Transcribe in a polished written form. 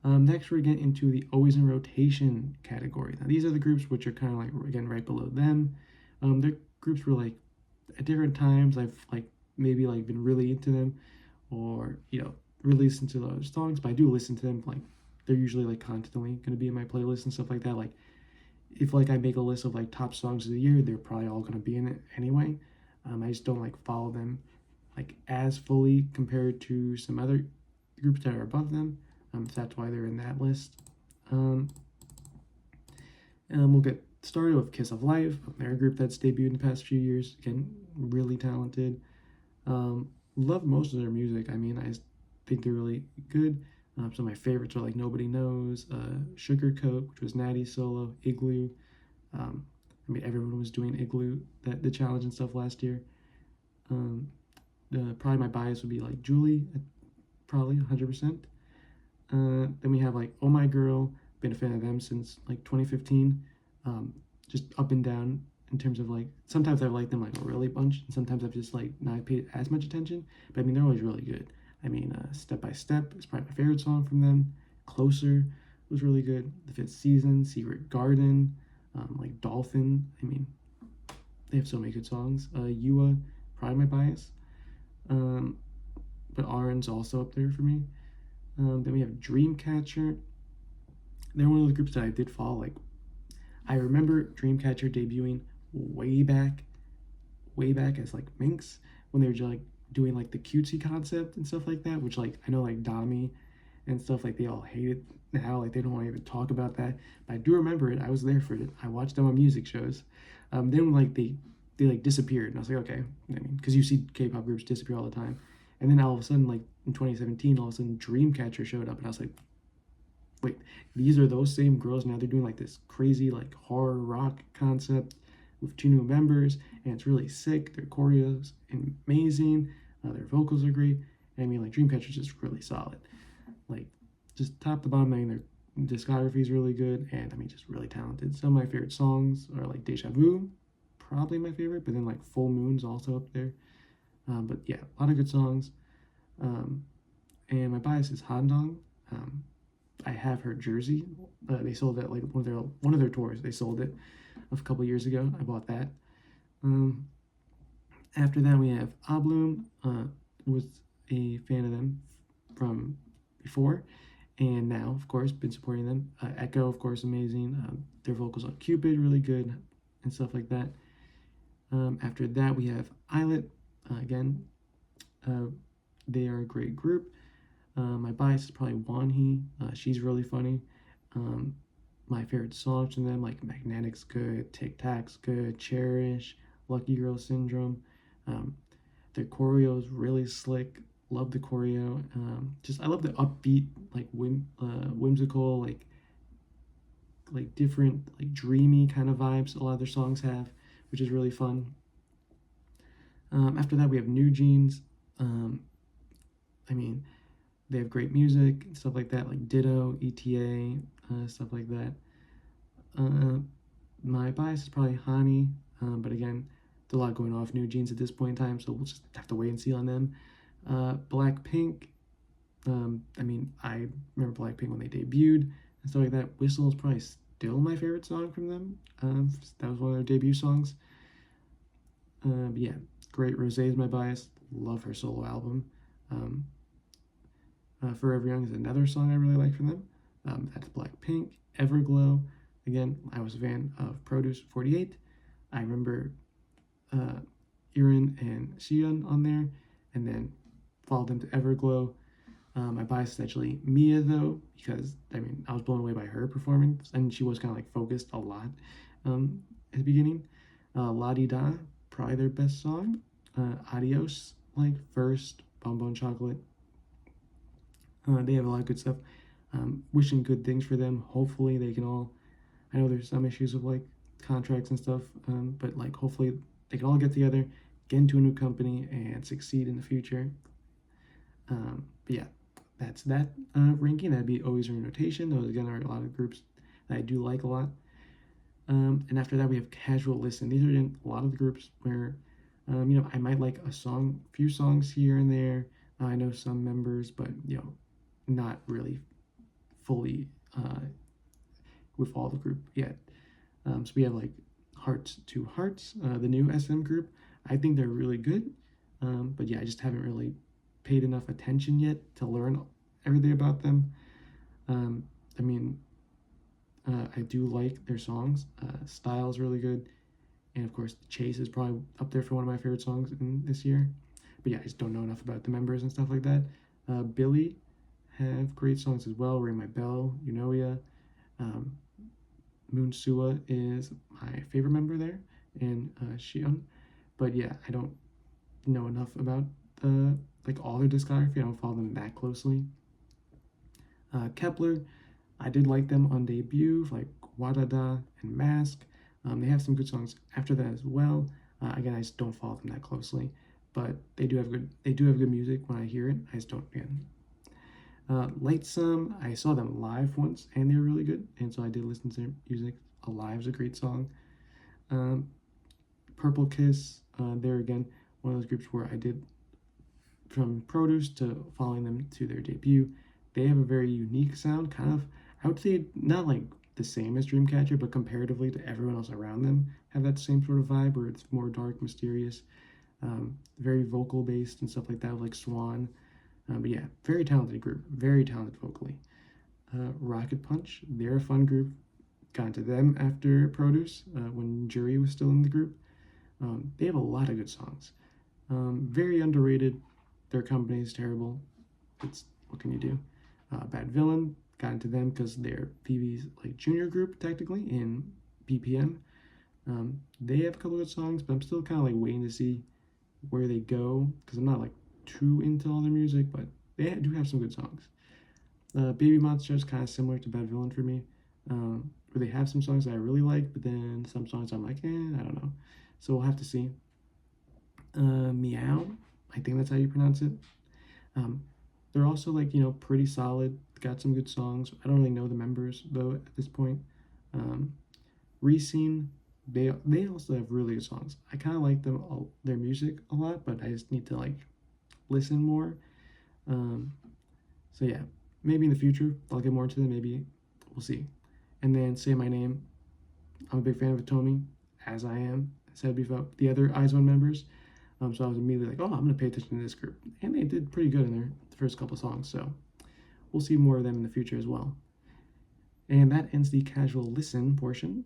Next, we're getting into the always in rotation category. Now, these are the groups which are kind of like, again, right below them. They're groups where, like, at different times, I've, like, maybe, like, been really into them or, really listen to those songs, but I do listen to them, like, they're usually, like, constantly going to be in my playlist and stuff like that. Like, if, like, I make a list of, like, top songs of the year, they're probably all going to be in it anyway. I just don't, like, follow them, like, as fully compared to some other groups that are above them. So that's why they're in that list. And we'll get started with Kiss of Life. They're a group that's debuted in the past few years. Again, really talented. Love most of their music. I mean, I think they're really good. Some of my favorites are like Nobody Knows, Sugarcoat, which was Natty's solo, Igloo. I mean, everyone was doing Igloo, the challenge and stuff last year. Probably my bias would be like Julie, probably 100%. Then we have like Oh My Girl, been a fan of them since like 2015. Just up and down in terms of like, sometimes I've liked them like a really bunch, and sometimes I've just like not paid as much attention. But I mean, they're always really good. I mean, Step by Step is probably my favorite song from them. Closer was really good. The Fifth Season, Secret Garden, like Dolphin. I mean, they have so many good songs. Yua, probably my bias. But Orange also up there for me. Then we have Dreamcatcher. They're one of the groups that I did follow. Like, I remember Dreamcatcher debuting way back as like Minx, when they were just like doing like the cutesy concept and stuff like that, which like I know like Dami and stuff, like they all hate it now, like they don't want to even talk about that. But I do remember it. I was there for it. I watched them on music shows. Then like they like disappeared, and I was like, okay. I mean, because you see K-pop groups disappear all the time, and then all of a sudden, like in 2017, all of a sudden Dreamcatcher showed up, and I was like, wait, these are those same girls now. They're doing like this crazy like horror rock concept with 2 new members, and it's really sick. Their choreos amazing. Their vocals are great. And I mean, like Dreamcatcher's just really solid. Like, just top to bottom. I mean, their discography is really good, and I mean, just really talented. Some of my favorite songs are like Deja Vu, probably my favorite, but then like Full Moon's also up there. But yeah, a lot of good songs. And my bias is Handong. I have her jersey. They sold it like one of their tours. They sold it a couple years ago. I bought that. After that, we have Abloom. Was a fan of them from before, and now, of course, been supporting them. Echo, of course, amazing. Their vocals on Cupid, really good, and stuff like that. After that, we have illit. Again, they are a great group. My bias is probably Wonhee. She's really funny. My favorite songs from them, like Magnetic's good, Tic Tac's good, Cherish, Lucky Girl Syndrome. Their choreo is really slick. Love the choreo. Just I love the upbeat, like whimsical, like different, like dreamy kind of vibes a lot of their songs have, which is really fun. After that, we have newjeans. I mean, they have great music and stuff like that, like Ditto, ETA, stuff like that. My bias is probably Hani, but again, there's a lot going off newjeans at this point in time, so we'll just have to wait and see on them. Blackpink. I mean, I remember Blackpink when they debuted and stuff like that. Whistle is probably still my favorite song from them. That was one of their debut songs. But yeah, great. Rosé is my bias. Love her solo album. Forever Young is another song I really like from them. That's Blackpink. Everglow. Again, I was a fan of Produce 48. I remember Irin and Xion on there, and then followed them to Everglow. My bias is actually Mia, though, because I mean, I was blown away by her performance, and she was kind of like focused a lot at the beginning. La Di Da, probably their best song. Adios, like First, Bonbon Chocolate. They have a lot of good stuff. Wishing good things for them. Hopefully they can all, I know there's some issues with like contracts and stuff, but like hopefully they can all get together, get into a new company, and succeed in the future. But yeah, that's that ranking. That'd be always in rotation. Those again are a lot of groups that I do like a lot. And after that we have casual listen. These are in a lot of the groups where I might like a song, few songs here and there. I know some members, but not really fully with all the group yet. So we have like Hearts to Hearts, the new SM group. I think they're really good, but yeah, I just haven't really paid enough attention yet to learn everything about them. I mean, I do like their songs. Style is really good, and of course, Chase is probably up there for one of my favorite songs in this year. But yeah, I just don't know enough about the members and stuff like that. Billy have great songs as well. Ring My Bell, Unoya. Moon Sua is my favorite member there, and Xion. But yeah, I don't know enough about like all their discography. I don't follow them that closely. Kepler, I did like them on debut, like Wadada and Mask. They have some good songs after that as well. Again, I just don't follow them that closely, but they do have good music when I hear it. I just don't again. Lightsome, I saw them live once and they were really good, and so I did listen to their music. Alive is a great song. Purple Kiss, they're again one of those groups where I did from Produce to following them to their debut. They have a very unique sound, kind of, I would say not like the same as Dreamcatcher, but comparatively to everyone else around them, have that same sort of vibe where it's more dark, mysterious, very vocal based and stuff like that, like Swan. But yeah, very talented group, very talented vocally. Rocket Punch, they're a fun group. Got into them after Produce when Jury was still in the group. They have a lot of good songs. Very underrated. Their company is terrible. It's what can you do? Bad Villain, got into them because they're PB's like junior group technically in BPM. They have a couple of songs, but I'm still kind of like waiting to see where they go because I'm not like too into all their music, but they do have some good songs. Babymonster is kind of similar to Bad Villain for me, where they have some songs that I really like, but then some songs I'm like, I don't know. So we'll have to see. Meow, I think that's how you pronounce it. They're also like, pretty solid, got some good songs. I don't really know the members though at this point. Reseen, they also have really good songs. I kind of like their music a lot, but I just need to like listen more. So yeah, maybe in the future I'll get more into them. Maybe we'll see. And then Say My Name. I'm a big fan of Atomi, as I am. I said before the other IZ*ONE members. So I was immediately like, I'm gonna pay attention to this group, and they did pretty good in their first couple songs. So we'll see more of them in the future as well. And that ends the casual listen portion.